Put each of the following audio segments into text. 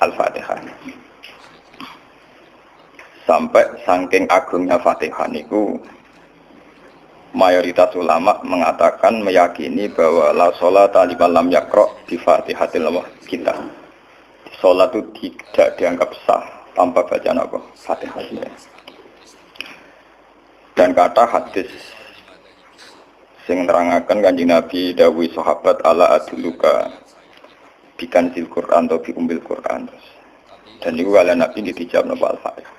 Al-Fatihah. Sampai saking agungnya Fatihah niku mayoritas ulama mengatakan meyakini bahwa la sholata liman lam yaqra bi Fatihatil kitab. Salat itu tidak dianggap sah tanpa bacaan apa? Fatihah. Dan kata hadis sing nerangaken Kanjeng Nabi dawuh sahabat ala aduluka bikan sil Quran atau bi umbil Quran. Dan niku kala Nabi dijawab napa Al-Fatihah.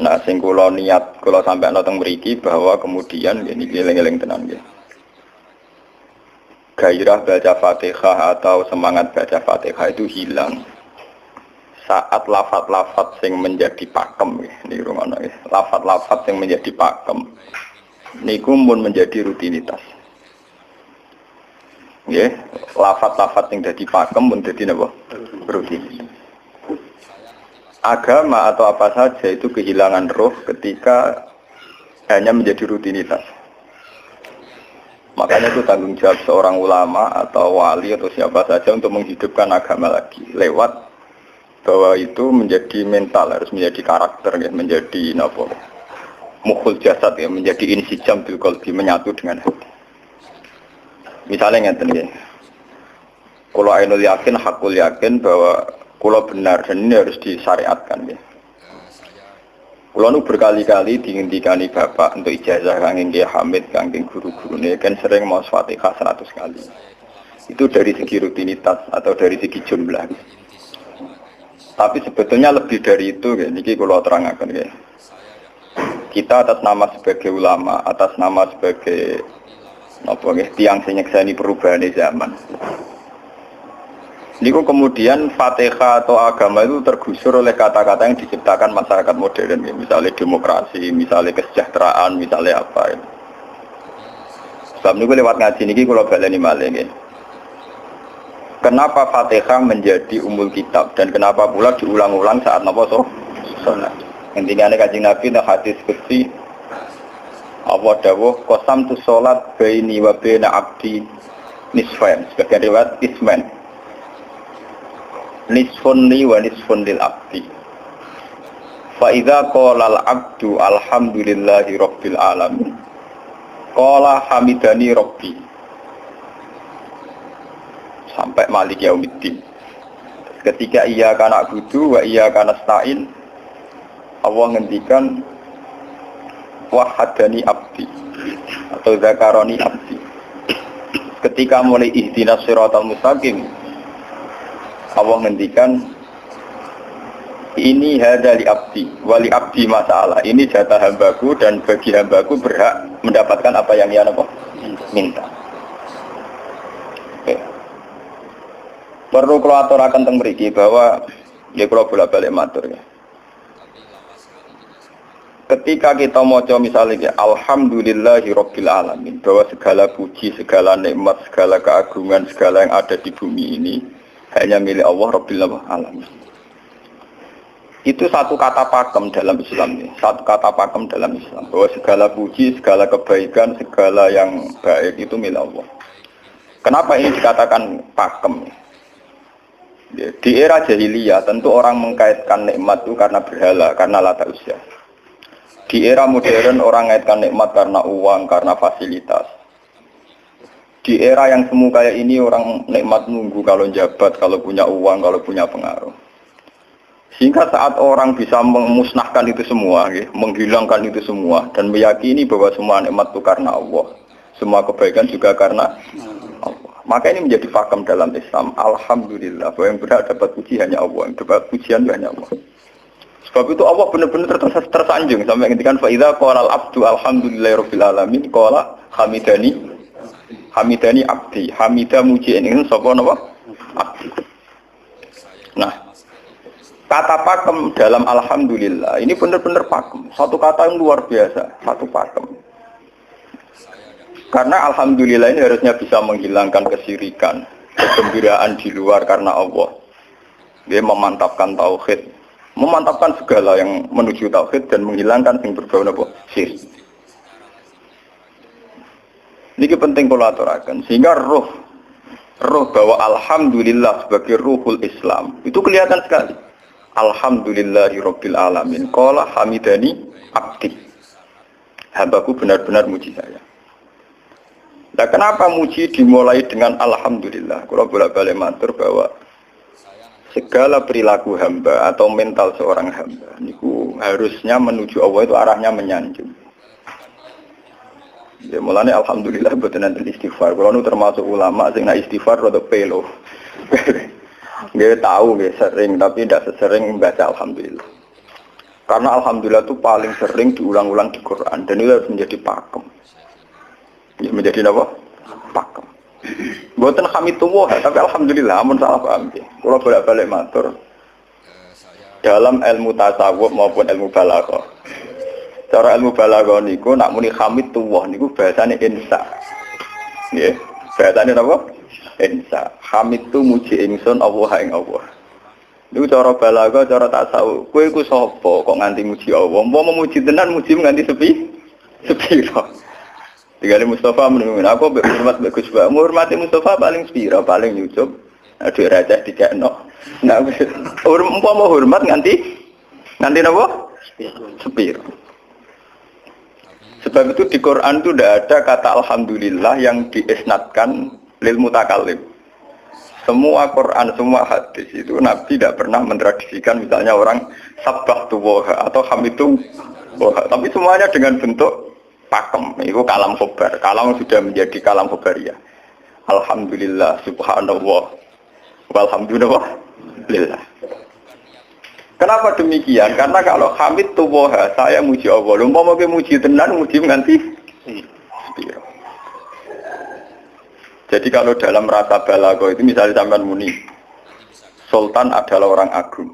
Nah, sing kula niat kula sampeyan teng mriki bahwa kemudian ini eling-eling tenan nggih. Gairah baca Fatihah atau semangat baca Fatihah itu hilang saat lafaz-lafaz sing menjadi pakem nggih. Niki rungono nggih. Lafaz-lafaz sing menjadi pakem niku mun menjadi rutinitas. Nggih, lafaz-lafaz sing dadi pakem mun dadi napa? Rutinitas. Agama atau apa saja itu kehilangan roh ketika hanya menjadi rutinitas. Makanya itu tanggung jawab seorang ulama atau wali atau siapa saja untuk menghidupkan agama lagi lewat bahwa itu menjadi mental, harus menjadi karakter, ya, menjadi mukhul jasad, ya, menjadi insijam bil qalbi, menyatu dengan hati. Misalnya ngeten ya. Kalau ainul yakin, hakul yakin bahwa kulo benar dan ini harus disyariatkan ya. Kulo nu berkali-kali dihentikan bapak untuk ijazah kangge Kiai Hamid, kangge guru-gurune kan sering mau Fatihah 100 kali. Itu dari segi rutinitas atau dari segi jumlah. Tapi sebetulnya lebih dari itu ya, niki kulo terangkan ya. Kita atas nama sebagai ulama, atas nama sebagai tiang sing nyekseni perubahan zaman. Niku kemudian Fatihah atau agama itu tergusur oleh kata-kata yang diciptakan masyarakat modern, ya. Misalnya demokrasi, misalnya kesejahteraan, misalnya apa. Ya. Sebab niku lewat ngaji niki kula baleni malih nggih. Kenapa Fatihah menjadi umul kitab dan kenapa pula diulang-ulang saat napa salat? Intinya Kanjeng Nabi nang hadis qudsi Allah dawuh qasamtu sholat baini wa baina abdi nisfain, sebagian riwayat isman. Nisfun li wa nisfun lil abdi. Fa idza qala al abdu alhamdulillahi rabbil alamin. Qala hamidani rabbi. Sampai malik yaumiddin. Ketika ia kana na'budu wa ia kana nasta'in, Allah ngendikan wahadani abdi atau zakaroni abdi. Ketika mulai ihdinas siratal mustaqim, Allah ngendikan ini hadali abdi wali abdi masalah, ini jatah hambaku dan bagi hambaku berhak mendapatkan apa yang dia minta. Okay. Perlu kalau aturakan teng mriki bahwa ya kalau bolak-balik matur ya. Ketika kita maca misalnya alhamdulillahi rabbil alamin, bahwa segala puji, segala nikmat, segala keagungan, segala yang ada di bumi ini hanya milik Allah Rabbil Alamin. Itu satu kata pakem dalam Islam ini. Satu kata pakem dalam Islam. Bahwa segala puji, segala kebaikan, segala yang baik itu milik Allah. Kenapa ini dikatakan pakem? Di era jahiliyah tentu orang mengkaitkan nikmat itu karena berhala, karena lata usia. Di era modern orang mengaitkan nikmat karena uang, karena fasilitas. Di era yang semu kayak ini orang nikmat nunggu kalau jabat, kalau punya uang, kalau punya pengaruh. Sehingga saat orang bisa memusnahkan itu semua, menghilangkan itu semua dan meyakini bahwa semua nikmat itu karena Allah, semua kebaikan juga karena Allah. Maka ini menjadi pakem dalam Islam. Alhamdulillah, bahwa yang berhak dapat puji hanya Allah, yang dapat pujian hanya Allah. Sebab itu Allah benar-benar tersanjung sampai ngendikan fa idza qala al-abdu alhamdulillahirabbil alamin qala hamidani abdi, hamidah muji ini sapa napa? Abdi. Nah, kata pakem dalam alhamdulillah ini benar-benar pakem, satu kata yang luar biasa, satu pakem. Karena alhamdulillah ini harusnya bisa menghilangkan kesyirikan, kegembiraan di luar karena Allah. Dia memantapkan tauhid, memantapkan segala yang menuju tauhid dan menghilangkan yang berbau napa? Syirik. Ini penting kalau aturakan, sehingga roh roh bahwa alhamdulillah sebagai ruhul Islam. Itu kelihatan sekali. Alhamdulillahirabbil alamin. Qala hamidani abdi. Hambaku benar-benar muji saya. Nah, kenapa muji dimulai dengan alhamdulillah? Kalau bolak-balik matur bahwa segala perilaku hamba atau mental seorang hamba niku harusnya menuju Allah, itu arahnya menyanjung. Ya mulane alhamdulillah mboten enten istighfar. Kalau nu termasuk ulama sing nak istighfar rada pelo. Nggih tahu nggih sering tapi tidak sesering membaca alhamdulillah. Karena alhamdulillah itu paling sering diulang-ulang di Quran dan itu harus menjadi pakem. Ya menjadi apa? Pakem. Mboten hamidullah tapi alhamdulillah amun salah paham nggih. Kula bolak-balik matur dalam ilmu tasawuf maupun ilmu balaghah. Cara ilmu balaghah niku nak muni hamidullah niku bahasane insa. Nggih. Bahasane napa? Insa. Hamid tu muji ingsun Allah ing Allah. Niku cara balaghah, cara tasawuf. Kowe iku sapa kok nganti muji Allah? Umpama muji tenan muji nganti sepira. Tinggal Mustafa menunggu aku hormat bagus banget. Menghormati Mustafa paling sepira, paling nyucup. Aduh receh dikekno. Nah, umpama hormat nganti napa? Sepira. Sebab itu di Quran itu tidak ada kata alhamdulillah yang diisnadkan lil mutakallim. Semua Quran, semua hadis itu Nabi tidak pernah mentradisikan misalnya orang sabbahtu woha atau hamidu woha. Tapi semuanya dengan bentuk pakem. Itu kalam khobar. Kalam sudah menjadi kalam khobariyah. Alhamdulillah, subhanallah, walhamdulillah. Kenapa demikian? Karena kalau hamid tu woha, saya muji Allah. Umpama ke muji tenan, muji nganti sepira. Jadi kalau dalam rasa balaghah itu misalnya sampean muni Sultan adalah orang agung.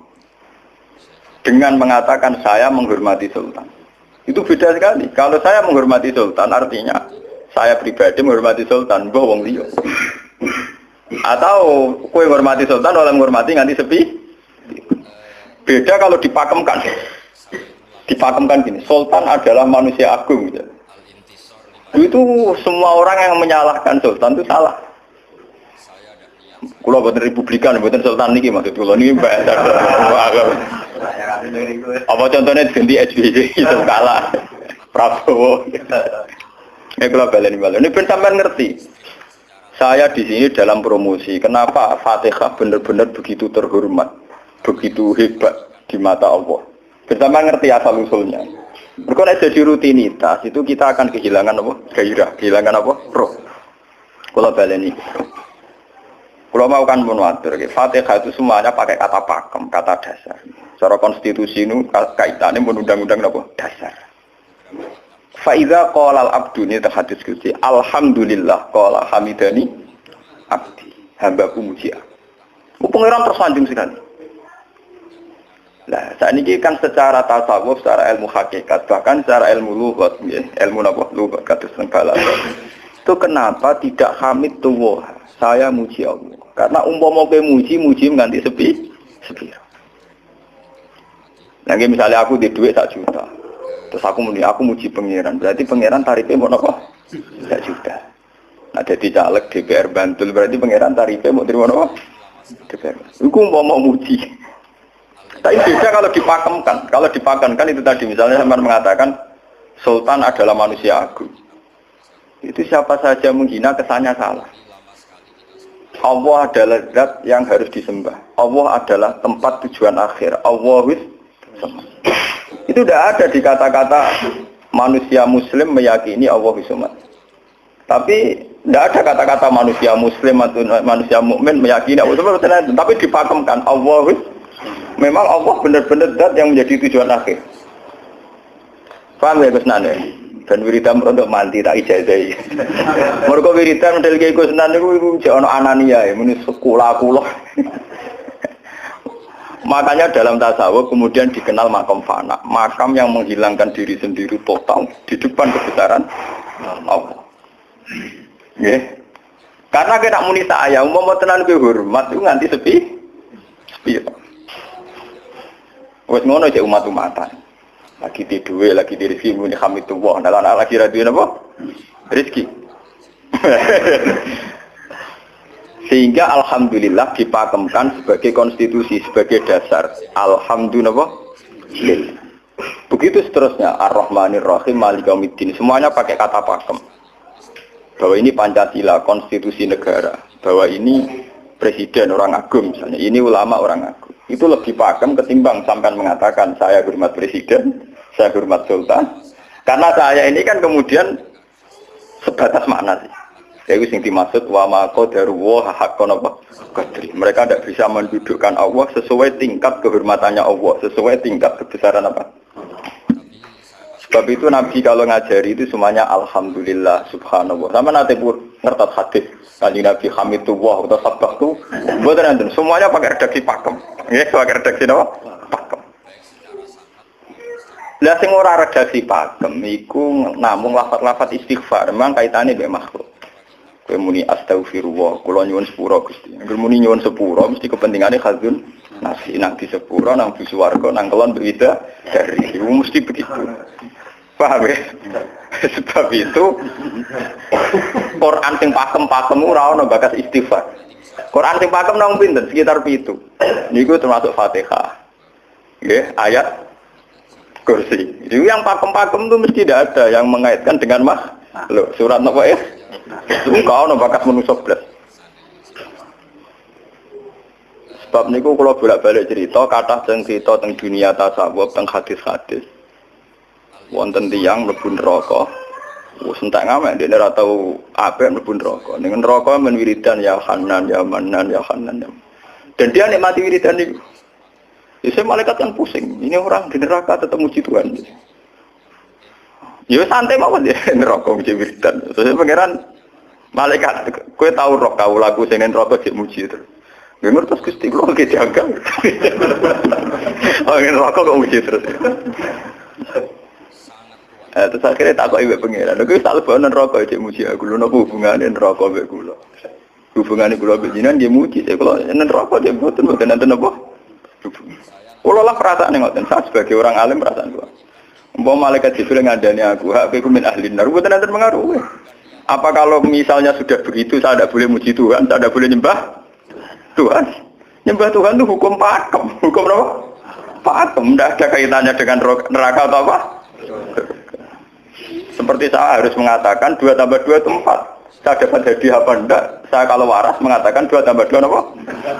Dengan mengatakan saya menghormati Sultan. Itu beda sekali. Kalau saya menghormati Sultan artinya saya pribadi menghormati Sultan, mbah wong liya. Atau kowe menghormati Sultan oleh menghormati nganti sepi. Beda kalau dipakemkan. Dipakemkan gini, Sultan adalah manusia agung gitu. Itu semua orang yang menyalahkan Sultan itu salah. Kalau buatan Republikan, buatan Sultan ini maksud kalau ini bahasa. Apa contohnya ganti SBY itu kalah. Prabowo. Ini kalau balen. Ini pun sampai ngerti. Saya di sini dalam promosi. Kenapa Fatihah benar-benar begitu terhormat, begitu hebat di mata Allah. Bersama ngerti asal usulnya. Berkona jadi rutinitas itu kita akan kehilangan apa? Gairah, kehilangan apa? Roh. Kalau baleni. Kalau mau kan menwatur, Fatihah itu semuanya pakai kata pakem, kata dasar. Secara konstitusi itu kaitannya menundang-undang apa? Dasar. Faiza qala al-abdu ini terhadis kunci. Alhamdulillah qala hamidani abdi. Hambaku muji aku. Pengiran tersanjung sekali. Nah, saat ini kan secara tasawuf, secara ilmu hakikat, bahkan secara ilmu lughat, ya, ilmu apa? Lughat kados balaghah. Itu kenapa tidak hamid tuwah? Saya muji Allah. Karena umpama kowe muji nganti sepi. Nah, misalnya aku di duit 1 juta. Terus aku muji pangeran. Berarti pangeran tarifnya mau apa? 1 juta. Nah, jadi caleg DPR Bantul berarti pangeran tarifnya mau terima apa? DPR. Iku mau muji. Tapi beda kalau dipakemkan. Kalau dipakemkan itu tadi misalnya sampean mengatakan Sultan adalah manusia agung. Itu siapa saja menghina kesannya salah. Allah adalah zat yang harus disembah. Allah adalah tempat tujuan akhir. Allah itu tidak ada di kata-kata manusia muslim meyakini Allah Samad. Tapi tidak ada kata-kata manusia muslim atau manusia mukmin meyakini Allah Samad. Tapi dipakemkan Allah. Memang Allah benar-benar zat yang menjadi tujuan akhir. Paham ya Gus Nane? Dan wiridan untuk mandi tak ijazahi. Mergo wiridan model kayak Gus Nane iku jek ana anania ya muni sekolah kula. Makanya dalam tasawuf kemudian dikenal makam fana, makam yang menghilangkan diri sendiri total di depan kebesaran Allah. Nggih. Karena kita muni saya umpama tenan kowe hormat itu nganti sepi. Wes ngono cek umat-umatan. Lagi di duwe, lagi di rezeki muni hamidullah. Nah, lagi ra duwe napa? Rezeki. Sehingga alhamdulillah dipakemkan sebagai konstitusi, sebagai dasar. Alhamdulillah. Begitu seterusnya. Ar-Rahmanir Rahim, Maliki Yaumiddin. Semuanya pakai kata pakem. Bahwa ini Pancasila, konstitusi negara. Bahwa ini presiden orang agung misalnya. Ini ulama orang agung. Itu lebih pakem ketimbang sampai mengatakan saya hormat presiden, saya hormat sultan. Karena saya ini kan kemudian sebatas makna sih. Itu yang dimaksud wa ma qadarullaha haqqan qadri. Mereka tidak bisa mendudukkan Allah sesuai tingkat kehormatannya Allah, sesuai tingkat kebesaran apa. Sebab itu Nabi kalau ngajari itu semuanya alhamdulillah subhanallah. Sama nanti pun ngerti hadis kanjeng Nabi hamidullah atau sabbahtu. Mboten enten semuanya pakai redaksi pakem. Nggih, pakai redaksi napa? Pakem. Lah sing ora redaksi pakem iku namung lafaz-lafaz istighfar, memang kaitane mbek makhluk. Kowe muni astagfirullah, kula nyuwun sepura Gusti. Angger muni nyuwun sepura mesti kepentingane khazun nasi nang di sepura nang di swarga nang kelon berbeda dari itu mesti begitu. Paham ya? Sebab itu Quran sing pakem-pakem ora ana bakas istighfar. Quran sing pakem nang pinten? Sekitar 7. Niku termasuk Fatihah. Nggih, ayat kursi. Itu yang pakem-pakem itu mesti tidak ada yang mengaitkan dengan makhluk. Surat napa ya? Kau no bakat manusia belas. Sebab niku kalau bolak-balik cerita, kata cerita tentang dunia tasawuf, tentang hadis-hadis. Wonten tiyang mlebu neraka. Wis entek ngamek dene ora tau apik mlebu neraka. Ning neraka men wiridan ya Hanan ya Manan ya Hanan. Dan dia nikmati wiridan niku. Isih malaikat kan pusing. Ini orang di neraka tetap muji Tuhan. Ya santai mawon ya neraka muji wiridan. Terus pangeran malaikat, kowe tau roh kawulaku sing neraka sik muji terus. Nggih ngertos Gusti kula ge jaga. Oh neraka kok muji terus. Terus akhirnya tak kok ibu pangeran. Kowe tak lebono neraka sik muji aku. Lho napa hubungane neraka mbek kula? Hubungane kula mbek jenengan nggih muji. Kula neraka nggih mboten enten apa? Kula lah perasaan ngoten. Saya sebagai orang alim perasaan kula. Umpama malaikat Jibril ngandani aku, hak kowe min ahli nar, mboten enten pengaruh. Apa kalau misalnya sudah begitu saya tidak boleh muji Tuhan, saya tidak boleh nyembah Tuhan? Nyembah Tuhan itu hukum pakem. Hukum apa? Pakem, tidak ada kaitannya dengan neraka atau apa? Seperti saya harus mengatakan 2 tambah 2 itu 4. Saya dapat hadiah apa enggak? Saya kalau waras mengatakan 2 tambah 2 apa?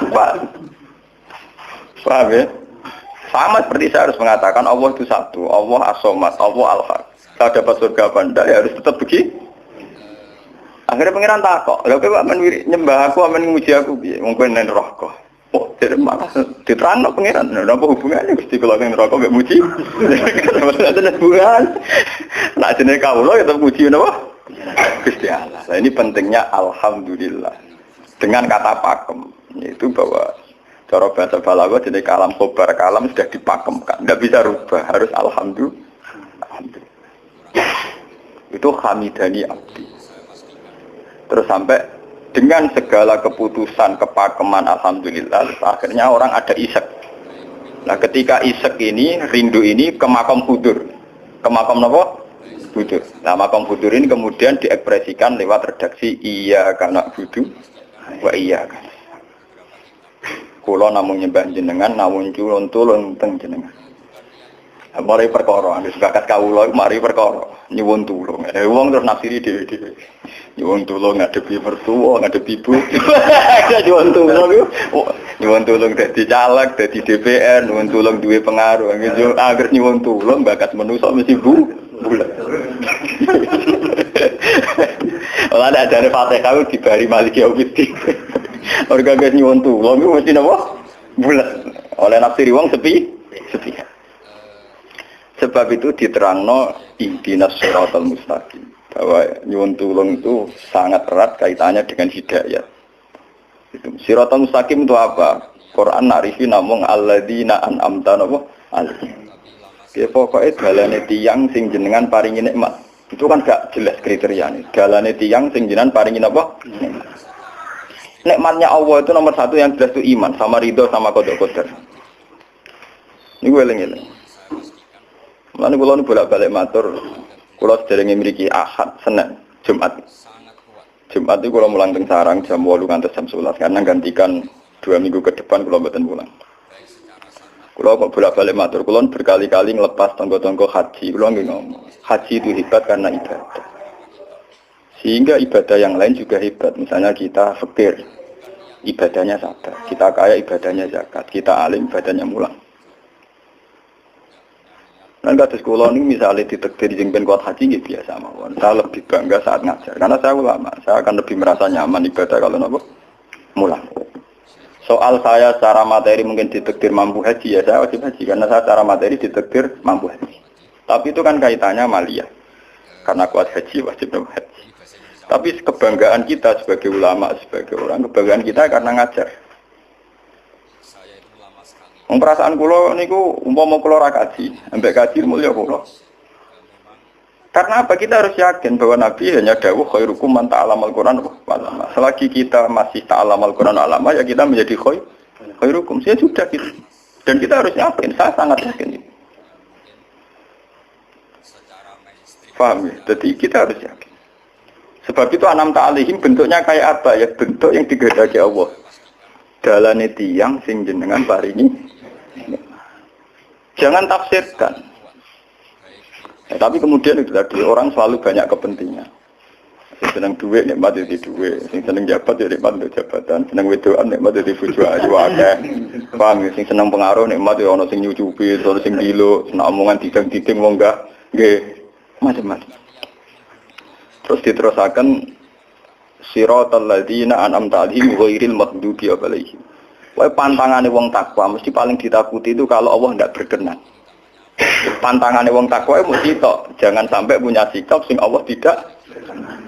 4. Paham ya? Sama seperti saya harus mengatakan Allah itu satu, Allah as-somad, Allah al-haq. Saya dapat surga apa enggak? Ya harus tetap begitu. Akhirnya pengiran takok, lha kowe men nyembah aku men nguji aku piye? Wong kowe nang neraka. Oh, jadi malah diterangno pengiran. Lha apa hubungannya Gusti kula nang neraka mek muji? Ada hubungan. Nah jenenge kawula ya tetep muji napa? Gusti Allah. Nah ini pentingnya alhamdulillah. Dengan kata pakem, yaitu bahwa cara bahasa balaghah jenenge kalam khobar, kalam sudah dipakemkan. Enggak bisa rubah, harus alhamdulillah. Itu hamidani abdi. Terus sampai dengan segala keputusan kepakeman alhamdulillah akhirnya orang ada isek. Nah ketika isek ini rindu ini ke makam hudur. Ke makam apa? Hudur. Nah makam hudur ini kemudian diekspresikan lewat redaksi iya kana hudu wa iya kana. Kula namung nyembah jenengan namun tulung teng jenengan. Mari perkara, wis bakat kawula mari perkara nyuwun tulung. Wong terus nafsiri dhewe-dhewe. Nyuwun tulung ngadepi mertua, ngadepi ibu. Nyuwun tulung iku nyuwun tulung dadi caleg, dadi DPR, nyuwun tulung duwe pengaruh. Angger nyuwun tulung bakat manusa mesti bulat. Ora ada ajare Fatihah dibari Maliki Yaumiddin. Orga gak nyuwun tulung iku mesti napa? Bulat. Oleh nafsiri wong sepi. Sebab itu diterangno ihdinas shiratal mustaqim bahwa nyuwun tulung itu sangat erat kaitannya dengan hidayah. Itu shiratal mustaqim itu apa? Quran narifi namung alladzina an'amta alaihim. Ya pokoke dalane tiyang sing jenengan paringi nikmat. Itu kan gak jelas kriteriane. Dalane tiyang sing jenengan paringi apa? Nikmatnya Allah itu nomor 1 yang jelas itu iman sama ridho sama qada qadar. Niku eling-eling. Mulane kula bolak-balik matur, kula sederenge mriki Ahad, Senin, Jumat. Jumat itu kalau mulang teng sarang jam 8 ngantos jam 11 karena gantikan 2 minggu ke depan kalau mboten mulang. Kalau kok bolak-balik matur, kalau berkali-kali ngelepas tonggo-tonggo haji, kalau nggak ngomong, haji itu hebat karena ibadah. Sehingga ibadah yang lain juga hebat. Misalnya kita fakir, ibadahnya sabar. Kita kaya, ibadahnya zakat. Kita alim, ibadahnya mulang. Dan kados kula ini misalnya ditakdir jengben kuat haji nggih biasa mawon. Saya lebih bangga saat ngajar karena saya ulama. Saya akan lebih merasa nyaman ibadah kalau napa mulang. Soal saya secara materi mungkin ditakdir mampu haji ya saya wajib haji karena saya secara materi ditakdir mampu haji. Tapi itu kan kaitannya maliyah. Karena kuat haji wajib haji. Tapi kebanggaan kita sebagai ulama, sebagai orang, kebanggaan kita karena ngajar. Perasaan kula niku umpama kula ra kaji, ambek kaji mulya kula. Karena apa? Kita harus yakin bahwa Nabi hanya dawuh khairukum man ta'allamal Qur'an wa 'allama. Selagi kita masih ta'allamal Qur'an wa 'allama ya kita menjadi khairukum. Saya sudah gitu. Dan kita harus yakin, saya sangat yakin. Paham ya? Jadi kita harus yakin. Sebab itu anam ta'alihim bentuknya kayak apa ya? Bentuk yang digedaki Allah. Dalane tiyang sing jenengan paringi. Jangan tafsirkan. Ya, tapi kemudian itu tadi orang selalu banyak kepentingan. Sing seneng duit nikmat di duit, sing seneng jabat ya nikmat untuk jabatan, seneng wedoan nikmat di bojo ayu akeh. Paham ya? Sing seneng pengaruh nikmat ya ana sing nyucupi, ana sing gilo, seneng omongan didang-diding wong enggak nggih macam-macam. Terus diterusaken siratal ladzina an'amta 'alaihim ghairil maghdubi 'alaihim. Wae pantangane wong takwa mesti paling ditakuti itu kalau Allah tidak berkenan. Pantangane wong takwa mesti tok, jangan sampai punya sikap sing Allah tidak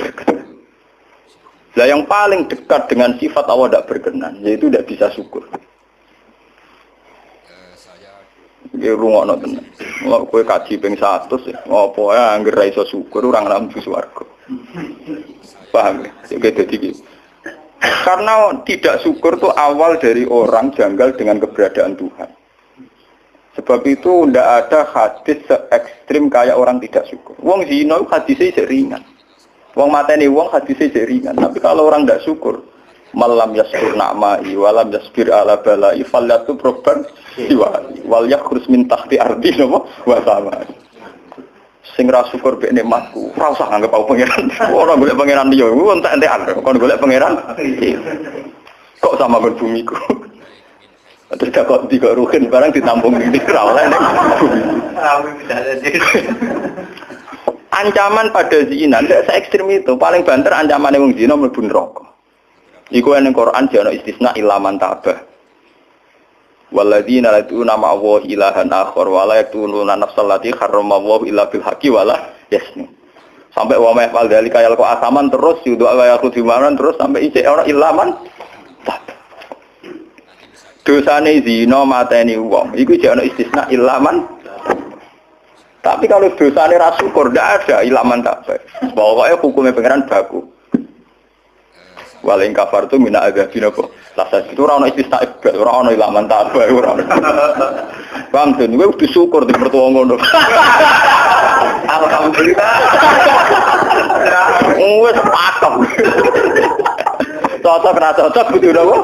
berkenan. Lah yang paling dekat dengan sifat Allah tidak berkenan yaitu tidak bisa syukur. Nggih rungokno tenan. Mau kowe kaji ping 100 apa ae anggere ra iso syukur ora ngambu swarga. Paham ya? Jadi gitu. Karena tidak syukur itu awal dari orang janggal dengan keberadaan Tuhan. Sebab itu tidak ada hadis se-ekstrim kayak orang tidak syukur. Wong zina hadisnya ringan. Wong mateni wong hadisnya ringan. Tapi kalau orang tidak syukur, malam yaskur na'ma'i walam yasbir ala bala'i falyatu proban siwali wal yakhrus min tahti ardi wa sama. Sing ra syukur mek nikmatku, ora usah anggap aku pangeran. Ora golek pangeran liya, ku entek-entekan. Kon golek pangeran. Kok sama kon bumiku. Terus kok tiga ruhin barang ditampung ini ra oleh nek bumi. Ancaman pada zina ndak se ekstrem itu. Paling banter ancamane wong zina mlebu neraka. Iku ning Quran jana istisna ilaman tabah. Walladzina latuna ma'allahi ilahan akhar wa la yatununa nafsal lati harramallahu illa bil haqqi wa la yasnu. Sampai wa ma'al dalika yalqa asaman terus yudu ayat dimaran terus sampai ijek ora ilaman. Dosane zina mateni wong iku jek ana istisna ilaman. Tapi kalau dosane ra syukur ndak ada ilaman tak. Pokoke hukume pangeran baku. Waling kafar tu mina azabina kok. Lasa itu ora ono istisna ibad, ora ono ilaman tabah ora. Bang den kowe kudu syukur di mertua ngono. Alhamdulillah. Wes pakem. Cocok ra cocok kudu napa?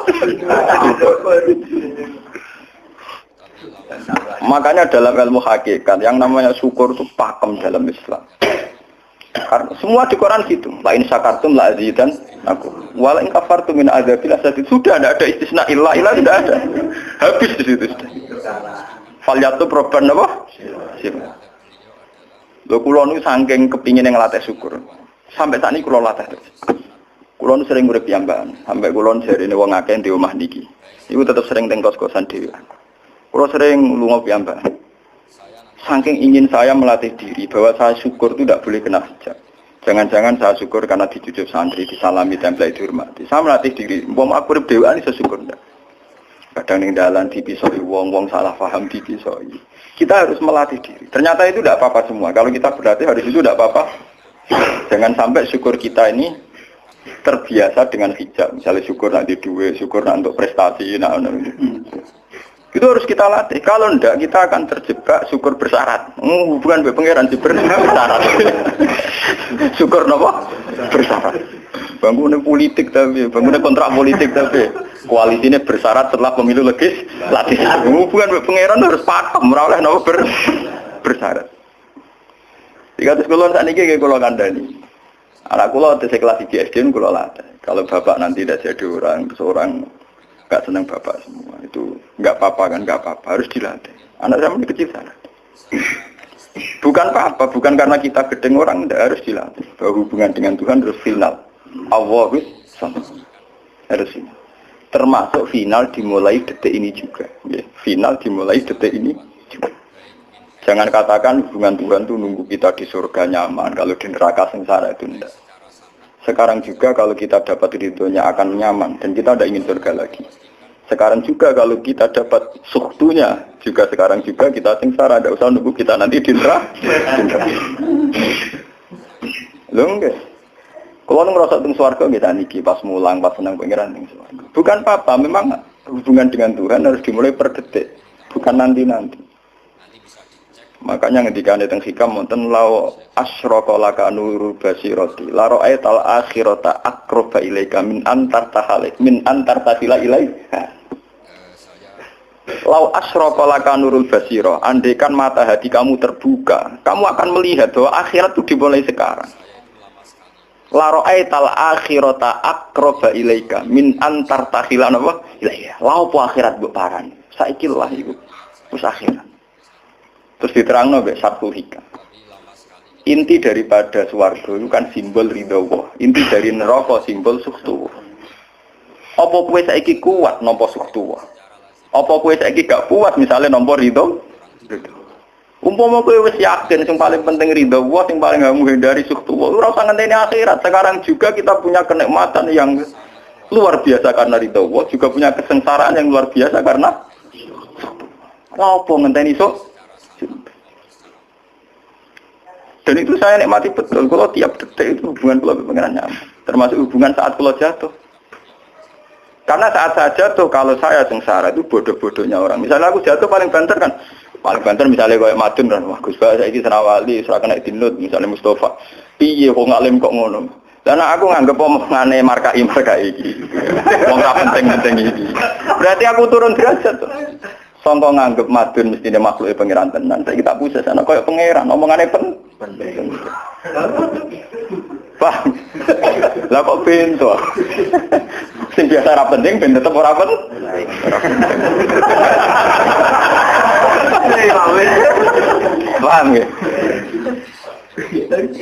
Makanya dalam ilmu hakikat yang namanya syukur itu pakem dalam Islam. Karena semua di Quran gitu. La in syakartum la azidan aku. Wala in kafartum min adzabil asad. Sudah tidak ada istisna illa tidak ada. Habis di situ sudah. Falyatu proban apa? Lho kula niku saking kepingin ngelatih syukur. Sampai saat ini kula latih terus. Kula nu sering urip piyambakan, sampai kula jarine wong akeh di omah niki. Iku tetep sering teng kos-kosan dhewe. Kula sering lunga piyambakan. Saking ingin saya melatih diri bahwa saya syukur itu tidak boleh kena hijab. Jangan-jangan saya syukur karena dicucuk santri, disalami, tempel, dihormati. Saya melatih diri. Wong aku urip dhewean iso syukur ndak. Kadang ning dalan dipisoi wong salah paham dipisoi. Kita harus melatih diri. Ternyata itu tidak apa-apa semua. Kalau kita berlatih hari itu tidak apa-apa. Jangan sampai syukur kita ini terbiasa dengan hijab. Misalnya syukur nanti duit, syukur nanti untuk prestasi, itu harus kita latih. Kalau enggak, kita akan terjebak syukur bersyarat. Bukan pangeran sih bersyarat. Syukur apa? Bersyarat. Bangunnya politik tapi, bangunnya kontrak politik tapi koalisinya bersyarat setelah pemilu legislatif. Bukan pangeran harus pakem, oleh nopo bersyarat. Jika terus kulon saat ini kayak kulon kandani, anak kulon tes kelas SD kulon latih. Kalau bapak nanti tidak jadi orang, seorang nggak senang bapak semua itu nggak apa-apa kan, nggak apa-apa harus dilatih. Anak saya masih kecil sana. Bukan apa-apa, bukan karena kita gedeng orang tidak harus dilatih. Bahwa hubungan dengan Tuhan harus final. Allah harus final. Termasuk final dimulai detik ini juga. Final dimulai detik ini juga. Jangan katakan hubungan Tuhan itu nunggu kita di surga nyaman, kalau di neraka sengsara itu tidak. Sekarang juga kalau kita dapat ridhonya akan nyaman dan kita tidak ingin surga lagi. Sekarang juga kalau kita dapat suhtunya, juga sekarang juga kita sengsara, tidak usah nunggu kita nanti di neraka. Loh enggak. Kalau ngerasa teng swarga kita niki pas mulang, pas senang pengiran teng swarga. Bukan apa, memang hubungan dengan Tuhan harus dimulai per detik, bukan nanti-nanti. Makanya ketika ada teng hikam wonten law asyraka laka nuru basirati la ra'aital akhirata aqraba ilaika min antar tasila ilaiha. Law asyraka laka nurul basira, andaikan mata hati kamu terbuka, kamu akan melihat bahwa akhirat itu dimulai sekarang. La ra'aital akhirata aqraba ilaika min antar tasila ilaiha. La opo akhirat mbok parani? Saiki lah iku. Wis akhirat. Terus diterangno mbek Sabtu Hikam. Inti daripada swarga itu kan simbol ridho Allah. Inti dari neraka simbol sukhtu. Apa kowe saiki kuat nampa sukhtu? Apa kowe saiki gak kuat misalnya nampa ridho? Umpama kowe wis yakin sing paling penting ridho Allah, sing paling gak menghindari sukhtu, ora usah ngenteni akhirat. Sekarang juga kita punya kenikmatan yang luar biasa karena ridho Allah, juga punya kesengsaraan yang luar biasa karena sukhtu. Apa ngenteni sok? Dan itu saya nikmati betul. Kalau tiap detik itu hubungan kalau pengiran nyaman. Termasuk hubungan saat kalau jatuh. Karena saat saya jatuh, kalau saya sengsara itu bodoh-bodohnya orang. Misalnya aku jatuh paling banter kan. Paling banter misalnya kayak Madun kan. Wah Gus Bah, saya ini Senawali, serah kena dinut. Misalnya Mustafa. Piye kok ngalim kok ngono. Karena aku nganggep omongane markai iki. Wong ra penting-penting iki. Berarti aku turun derajat tuh. Sangka nganggep Madun mestine makhluk pangeran tenan. Saiki tak puses ana koyo pangeran omongane penting. Paham? Lah kok bento. Sing biasa ora penting ben tetep ora penting. Paham nggih?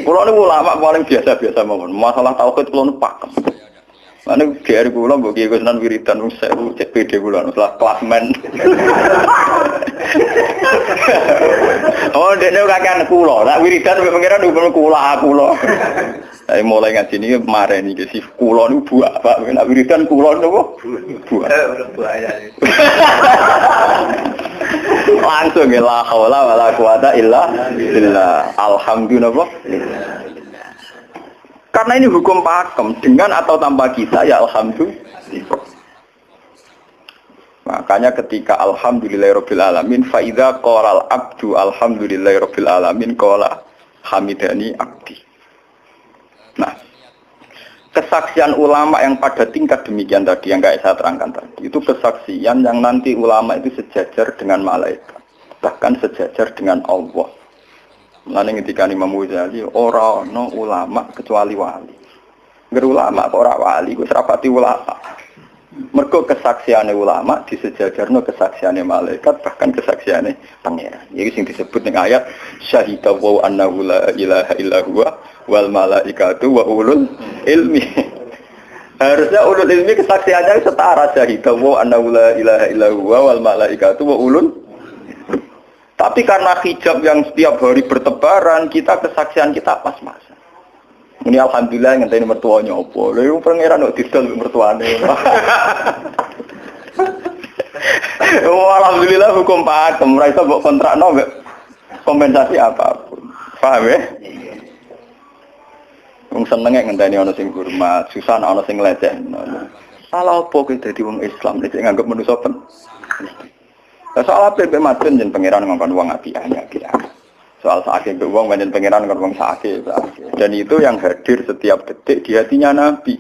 Kulo niku ulama paling biasa-biasa mawon. Masalah tauhid kulo nu pakem. Ane GR kula mbok kiye Gunan wiridan wong 1000 cek PD kula setelah klasmen. Oh, dene kakean kula. Nek wiridan mbek pangeran hukum kula. Saya mulai ngaji niki mareni iki si kula niku buak, Pak. Nek wiridan kula niku buak. Langsung la haula wala quwata illa billah. Alhamdulillah. Karena ini hukum pakem, dengan atau tanpa kita ya alhamdulillah. Makanya ketika alhamdulillahirabbil alamin fa idza qala al abdu alhamdulillahirabbil alamin qala hamidani abdi. Nah, kesaksian ulama yang pada tingkat demikian tadi yang saya terangkan tadi, itu kesaksian yang nanti ulama itu sejajar dengan malaikat, bahkan sejajar dengan Allah. Mulane ketika Imam Ghazali ora ana ulama kecuali wali. Ngger ulama kok ora wali, wis rapati ulama. Mergo kesaksiane ulama disejajarno kesaksiane malaikat, bahkan kesaksiane pangeran. Iki sing disebut ning ayat syahida wa annahu la ilaha illa huwa wal malaikatu wa ulul ilmi. Harusnya ulul ilmi kesaksiannya setara syahida wa annahu la ilaha illa huwa wal malaikatu wa ulul. Tapi karena hijab yang setiap hari bertebaran, kita kesaksian kita pas-pasan. Ini alhamdulillah ngenteni mertuanya apa. Lha iku pangeran kok didol mertuane. Oh, alhamdulillah hukum pakem, ora iso mbok kontrakno mbek kompensasi apapun. Paham ya? Wong senenge ngenteni ana sing hormat, susah ana sing lecehno. Salah apa kowe dadi wong Islam nek nganggep manusa pen. Soal apa be matun jen pangeran ngongkon wong api. Soal sakit ke wong banyak pangeran kan wong sakit. Dan itu yang hadir setiap detik di hatinya Nabi.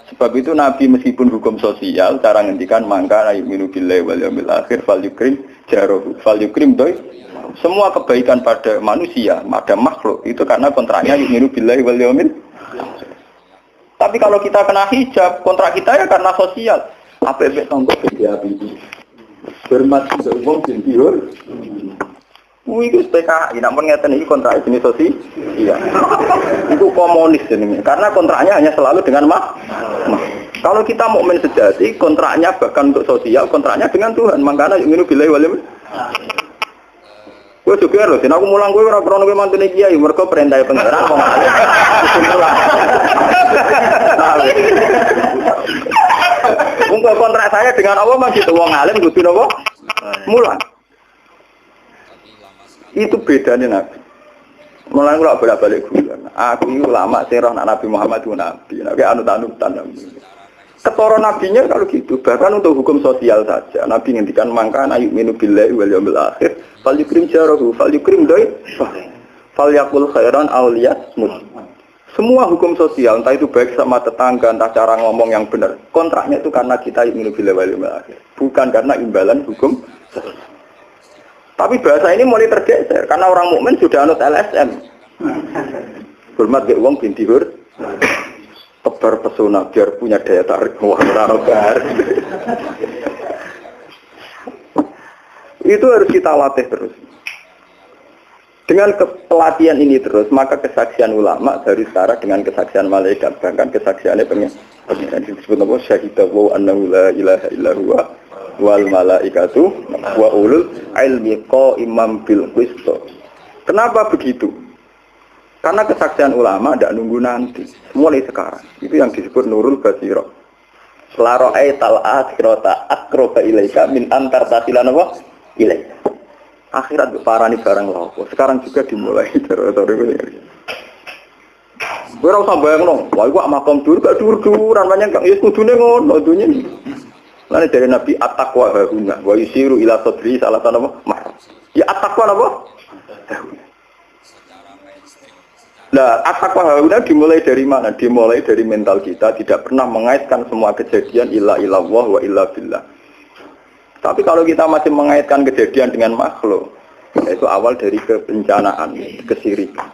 Sebab itu Nabi meskipun hukum sosial cara ngendikan mangka ayyuminu billahi wal yaumil akhir fal yukrim jarohu fal yukrim doi. Semua kebaikan pada manusia, pada makhluk itu karena kontraknya ayyuminu billahi wal yaumil akhir. Tapi kalau kita kena hijab, kontrak kita ya karena sosial. Apa efek tongkol kerja ini? Hormat umum jentior. Itu PKI, namun ngeten ini kontrak jenis sosial. Iya. Itu komunis ini. Karena kontraknya hanya selalu dengan Kalau kita mukmin sejati, kontraknya bahkan untuk sosial, kontraknya dengan Tuhan. Makanya yu'minu billahi wal yaumil akhir. Gue juga loh, aku mulang gue orang-orang gue mantune kiai, mereka perintah pangeran mau ngalir. Untuk kontrak saya dengan Allah masih tuh wong alim kudu napa? Mulang. Itu bedanya Nabi. Mulang kula bolak-balik guyon. Aku iki ulama sing roh Nabi Muhammad itu nabi. Nabi anut-anutan nabi. Ketara nabinya kalau gitu, bahkan untuk hukum sosial saja. Nabi ngendikan mangka ayyuminu billahi wal yaumil akhir, fal yukrim jarahu, fal yukrim doi, fal yaqul khairan aw liyasmut. Semua hukum sosial, entah itu baik sama tetangga, entah cara ngomong yang benar, kontraknya itu karena kita ayyuminu billahi wal yaumil akhir, bukan karena imbalan hukum sosial. Tapi bahasa ini mulai tergeser karena orang mukmin sudah anut LSM. Hormat ke wong binti hur. Tebar pesona biar punya daya tarik warna. Itu harus kita latih terus. Dengan pelatihan ini terus, maka kesaksian ulama dari setara dengan kesaksian malaikat, bahkan kesaksiannya pengen disebut apa? Syahidahu annahu la ilaha illa huwa wal malaikatu wa ulul ilmi qaiman bil qist. Kenapa begitu? Karena kesaksian ulama tidak nunggu nanti, mulai sekarang. Itu yang disebut nurul basirah. Selaro'ai tal'akhirata akroba ilaika min antar tasilan apa? Ilaika. Akhirat parani barang laku. Sekarang juga dimulai. Gue rasa bayang dong. Wah, gue makam dur, gak dur-duran. Banyak yang kudune ngono. Lalu dari Nabi at-taqwa hahuna. Wa yusiru ila sodri salah tanah apa? Ya at-taqwa apa? Nah, at-taqwa hahuna dimulai dari mana? Dimulai dari mental kita. Tidak pernah mengaitkan semua kejadian illa illallah wa illa billah. Tapi kalau kita masih mengaitkan kejadian dengan makhluk, itu awal dari kebencanaan, kesirikan.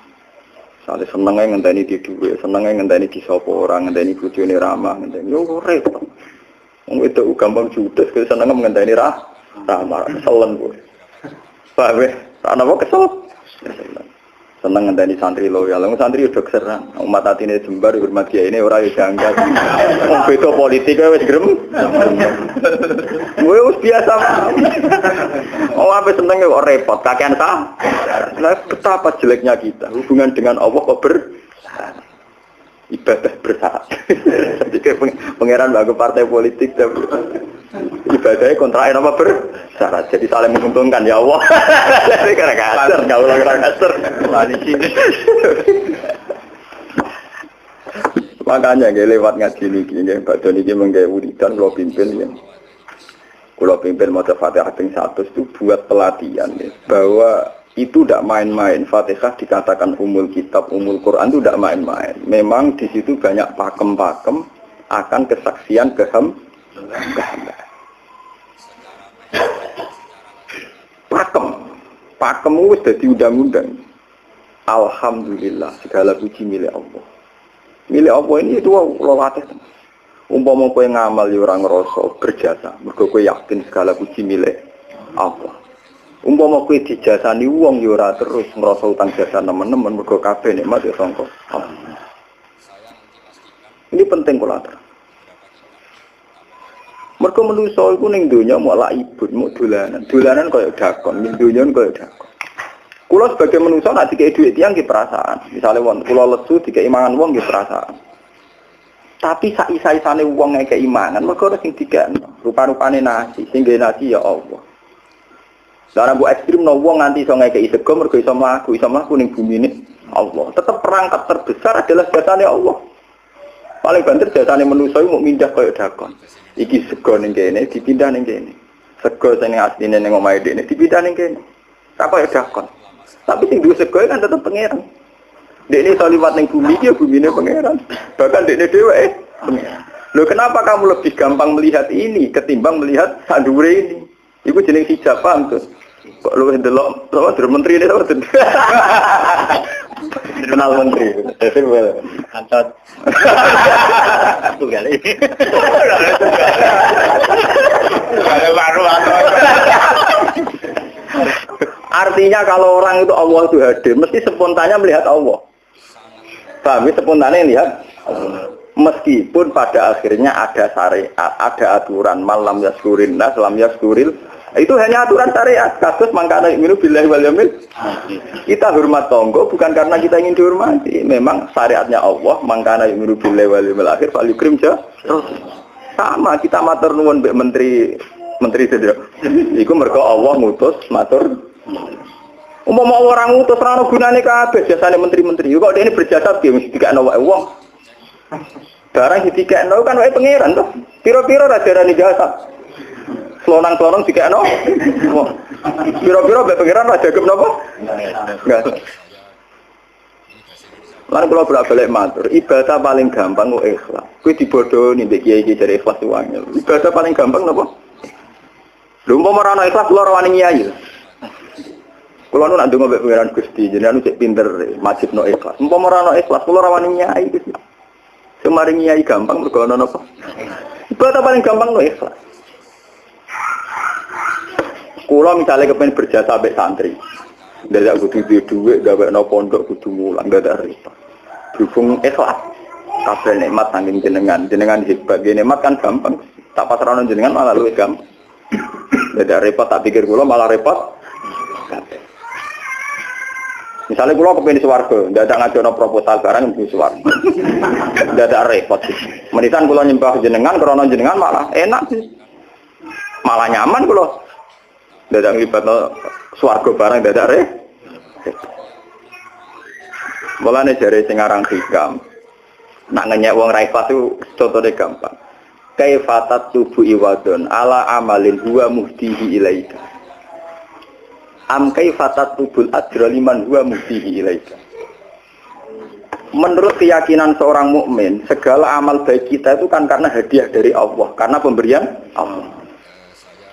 Misalnya senengnya ngenteni di duwe, senengnya ngenteni di sopo orang, ngenteni bojone ramah, ngenteni yo repot. Wong itu gampang judes, senengnya ngenteni ramah, keselen kowe. Paham ya? Ana apa kesel? Seneng ngenteni santri loyal. Wong santri udah keserang. Umat atine jembar hormat kiai ini ora yo janggal. Wong beda politik wis grem. Wis biasa. Oh, apa seneng kok repot, kakean ta. Lah betapa jeleknya kita. Hubungan dengan Allah kok ibadah bersyarat. Jadi pangeran bagi partai politik tapi ibadahnya kontrain apa bersyarat. Jadi saling menguntungkan ya Allah. Jadi karena kasar, nggak ulang kasar. Makanya nggak lewat ngaji ini, Pak Doni ini menggawe wiridan kalau pimpin ya. Kalau pimpin mau Fatihah ping 100 itu buat pelatihan ya, bahwa itu tidak main-main. Fatihah dikatakan umul kitab, umul Quran itu tidak main-main. Memang di situ banyak pakem-pakem akan kesaksian kehambaan. Pakem itu sudah diundang-undang. Alhamdulillah segala puji milik Allah. Milik Allah ini itu latih. Umpama kowe ngamal ya ora ngrasa berjasa, mergo kowe yakin segala puji milik Allah. Umpama kowe dijasani wong ya ora terus ngrasa utang jasa nemen-nemen mergo kabeh nikmat ya sangka Allah. Ini penting kula atur. Mergo manusa iku ning donya mau laibun, mau dolanan. Dolanan kaya dakon, ning donya kaya dakon. Kula sebagai manusa nek dikek dhuwit tiyang nggih perasaan. Misale wong kula lesu dikek imangan wong nggih perasaan. Tapi saisa-isane wong ngekek imangan mergo ora sing dikekno. Rupa-rupane nasi, sing nggawe nasi ya Allah. Lah bu ekstrim no wong nganti iso ngekeki sego mergo iso mlaku ning bumine Allah. Tetap perangkat terbesar adalah jasane Allah. Paling banter jasane manusa iku mung mindah kaya dakon. Iki sego ning kene dipindah ning kene. Sego sing asline ning omahe dhekne dipindah ning kene. Tak kaya dakon. Tapi sing duwe sego kan tetep pangeran. Dekne iso liwat ning bumi iki ya bumine pangeran. Bahkan dekne dhewe pangeran. Loh kenapa kamu lebih gampang melihat ini ketimbang melihat sandure ini? Iku jeneng hijab paham tuh. Kok lu ndelok sama menteri ini sama kenal menteri. Itu well. Antot. Tunggal ini. Artinya kalau orang itu Allah itu hadir, mesti spontannya melihat Allah. Paham? Spontannya lihat Allah. Meskipun pada akhirnya ada syariat, ada aturan malam yaskurin nas, lam yaskuril. Itu hanya aturan syariat. Kasus mangkana yu'minu billahi wal yaumil. Kita hormat tonggo bukan karena kita ingin dihormati. Memang syariatnya Allah, mangkana yu'minu billahi wal yaumil akhir fal yukrim ja. Sama kita matur nuwun mbek menteri sedaya. Iku mergo Allah ngutus matur. Umpama orang ngutus ora ono gunane kabeh jasane menteri-menteri. Kok dene berjasa piye mesti dikakno wae wong. Barang dikakno kan wae pangeran to. Piro-piro ra darani jasa. Selonang-selonang dikakno. Piro-piro mbek pangeran ra jagem napa? Enggak. Lan kula bolak-balik matur, ibadah paling gampang kok ikhlas. Kuwi dibodoni mbek kiai-kiai jare ikhlas wae. Ibadah paling gampang napa? Lha umpama ora ana ikhlas kula ora wani nyai. Kula nu nak ndonga mbek pangeran Gusti, jenengan cek pinter majibno ikhlas. Umpama ora ana ikhlas kula ora wani nyai Gusti. Semari nyai gampang mergo ana napa? Ibadah paling gampang kok ikhlas. Kula misalnya kepen berjasa mbek santri. Ndak kudu duwe gawe pondok kudu mulang ndak ada repot. Dukung ikhlas. Kabeh nikmat saking jenengan hebat. Nikmat kan gampang. Tak pasrahno jenengan malah luwih gampang. Ndak ada repot tak pikir kula malah repot. Misalnya kula kepengin swarga, ndak ada ngajono proposal barang mlebu swarga. Ndak ada repot. Menitan kula nyembah jenengan krana jenengan malah enak sih. Malah nyaman kula. Ndak ada nglibatno swarga barang ndak ada repot. Mulane jare sing aran hikam. Nak ngenyek wong ra ikhlas itu contone gampang. Kaifatat tubu iwadon ala amalin huwa muhdihi ilaika. Am kaifatat tubul ajra liman huwa muhdihi ilaika. Menurut keyakinan seorang mukmin, segala amal baik kita itu kan karena hadiah dari Allah, karena pemberian Allah.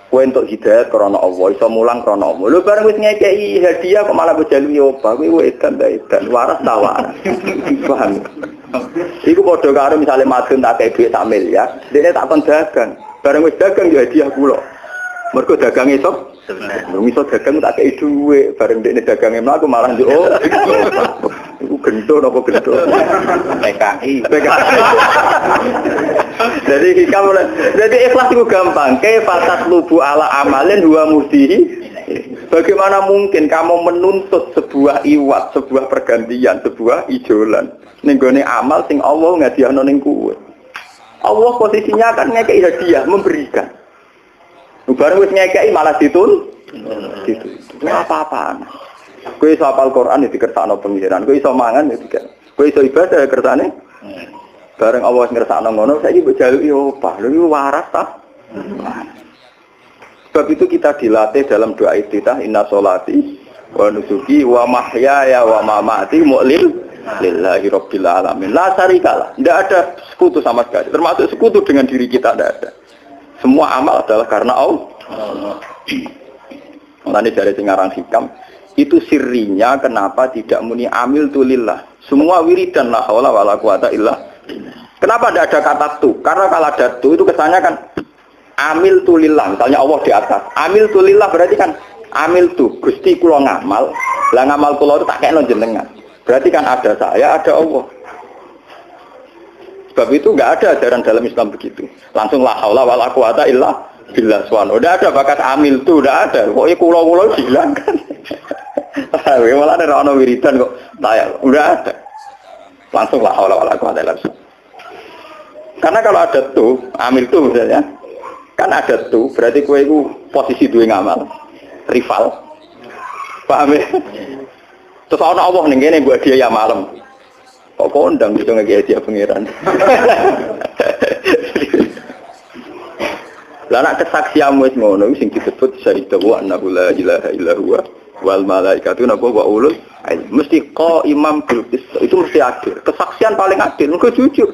Kowe entuk hidayah krana Allah, iso mulang krana Allah. Lho bareng wis ngekeki hadiah kok malah bejalu yo apa? Kowe edan waras ta waras. Paham. Iku padha karo misale madun tak kei dhuwit sak miliar, dene tak kon dagang. Bareng wis dagang yo hadiah kula. Mergo dagang iso iso dagang tak kei dhuwit, bareng dene dagange mlaku malah yo iku gento napa gento. PKI. Jadi ikhlas itu gampang. Kaifatat lubu ala amalin huwa muhdihi. Bagaimana mungkin kamu menuntut sebuah iwat, sebuah pergantian, sebuah ijolan ning gone amal sing Allah ngadiahno ning kowe. Allah posisinya kan ngekeki hadiah, memberikan. Bareng wis ngekeki malah ditun. Itu apa-apaan. Kowe iso hafal Quran ya dikersakno pengiran, kowe iso mangan ya dikersakno. Kowe iso ibadah ya kersane. Bareng Allah ngersakno ngono, saiki mbok jaluki opah. Lho iki waras ta? Sebab itu kita dilatih dalam doa iftitah inna sholati wa nusuki wa mahyaya wa mamati lillahi rabbil alamin. La syarikalah. Tidak ada sekutu sama sekali. Termasuk sekutu dengan diri kita tidak ada. Semua amal adalah karena Allah. Mulane dari singarang hikam itu sirrinya kenapa tidak muni amil tu lillah. Semua wiridan la haula wala quwata illa. Kenapa tidak ada kata tu? Karena kalau ada tu itu kesannya kan amil tu lillah. Misalnya Allah di atas. Amil tu lillah berarti kan amil tu Gusti kula ngamal. Lah ngamal kula itu tak kekno jenengan. Berarti kan ada saya, ada Allah. Sebab itu enggak ada ajaran dalam Islam begitu. Langsung la haula wala quwata illa billah subhanahu. Udah ada bakat amil tu, udah ada. Pokoknya kula-kula dihilangkan. Malah ada ono wiridan kok tayal. Udah ada. Langsung la haula wala quwata illa billah. Karena kalau ada tuh, amil tuh misalnya, kan ada tuh, berarti kowe itu posisi duwe ngamal, rival. Paham ya? Terus ana Allah ning kene mbok dia ya malam. Kok kondang iso ngeki dia pangeran. Lah nek kesaksianmu wis ngono sing disebut syahida wa annahu la ilaha illa huwa wal malaikatu napa wa ulul ilmi. Mesti imam bil qist. Itu mesti adil. Kesaksian paling adil mergo jujur.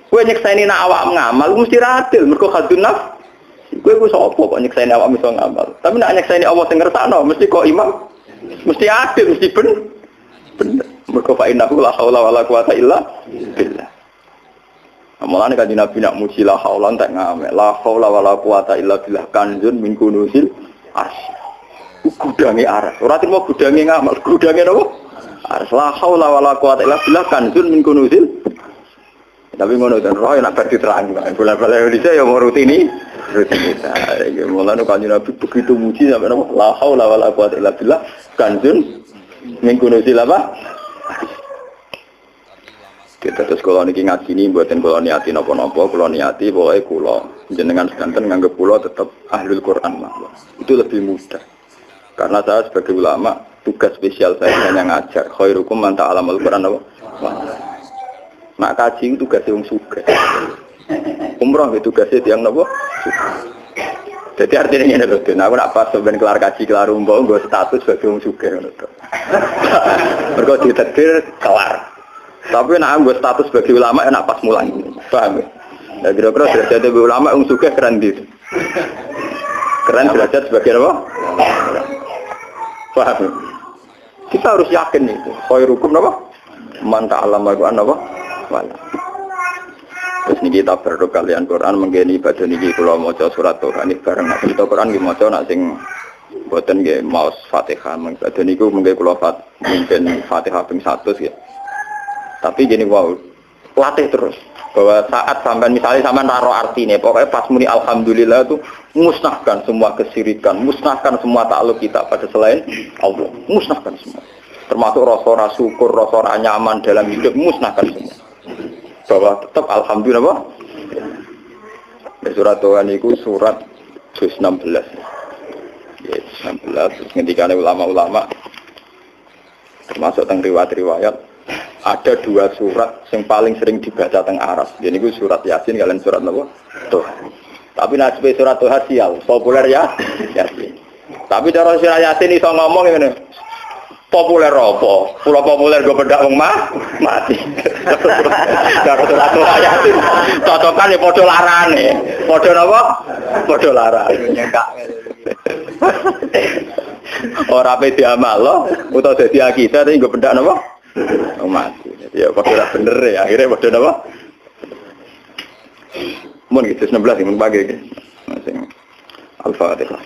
Kowe nyekseni nak awak ngamal mesti adil mergo khadun nafs. Kowe ku sapa kok nyekseni awak iso ngamal. Tapi nak nyekseni Allah sing ngersakno mesti imam mesti adil, mesti bener. Mergo fa innahu la haula wala quwata illa billah. Amalan kanjeng Nabi nak muji la haula tak ngamek. La haula wala quwata illa billah kanjun min kunuzil arsy. Gudange aras. Ora trimo gudange ngamal, gudange napa? Aras la haula wala quwata illa billah kanjun min kunuzil. Tapi ngono ten roh nak bar diterang. Bola-bola Indonesia ya mau rutini. Iki mulane kanjeng Nabi begitu muji sampai napa? La haula wala quwata illa billah kanjun min kunuzil apa? Kita terus kalau niki ngaji ini buatin kalau niati nopo-nopo, kalau niati boleh kulo jenengan sedanten nganggep kulo tetap ahlul Quran lah. Itu lebih mudah. Karena saya sebagai ulama tugas spesial saya hanya ngajar. Khairukum man ta'allamal Quran apa? Nak kaji itu tugasnya wong sugih. Umroh itu tugasnya tiang nopo? Jadi artinya ini lho, aku nak pas sampeyan kelar kaji kelar umroh nggo status sebagai wong sugih ngono to. Mergo ditetir kelar. Tapi nak anggo status sebagai ulama enak pas mulang. Paham ya? Ya kira-kira derajat sebagai ulama wong sugih keren gitu. Keren derajat sebagai apa? Paham ya? Kita harus yakin itu. Khairukum apa? Man ta'allama al-Qur'an apa? Wala. Terus niki kita berdoa kalian Quran menggeni badan niki kula maca surat Quran iki bareng nek kita Quran nggih maca nak sing boten nggih maos Fatihah badan niku mengke kula mungkin Fatihah ping 100 ya. Tapi gini wow, latih terus bahwa saat sampai misalnya sampai naruh artinya, pokoknya pas muni alhamdulillah itu musnahkan semua kesirikan, musnahkan semua takluk kita pada selain Allah, musnahkan semua. Termasuk rasa syukur, rasa nyaman dalam hidup, musnahkan semua. Bahwa tetap alhamdulillah. Surat Tuhan itu surat juz 16. Ya, 16. Terus ketika ulama-ulama termasuk tentang riwayat-riwayat. Ada dua surat yang paling sering dibaca teng aras. Jadi itu surat Yasin kalian surat apa? Tuh. Tapi nasib surat Tuhan sial, populer ya Yasin. Tapi cara surat Yasin iso ngomong ngene. Populer apa? Pulau populer gue bedak wong mati. Cara surat Tuhan Yasin cocokan ya padha larane. Padha napa? Padha larane. Nyekak. Ora pe diamal utawa dadi akidah tapi gue bedak napa? Mati. Jadi ya padha bener ya. Akhirnya padha napa? Mun gitu 16 mun bagi iki. Al-Fatihah.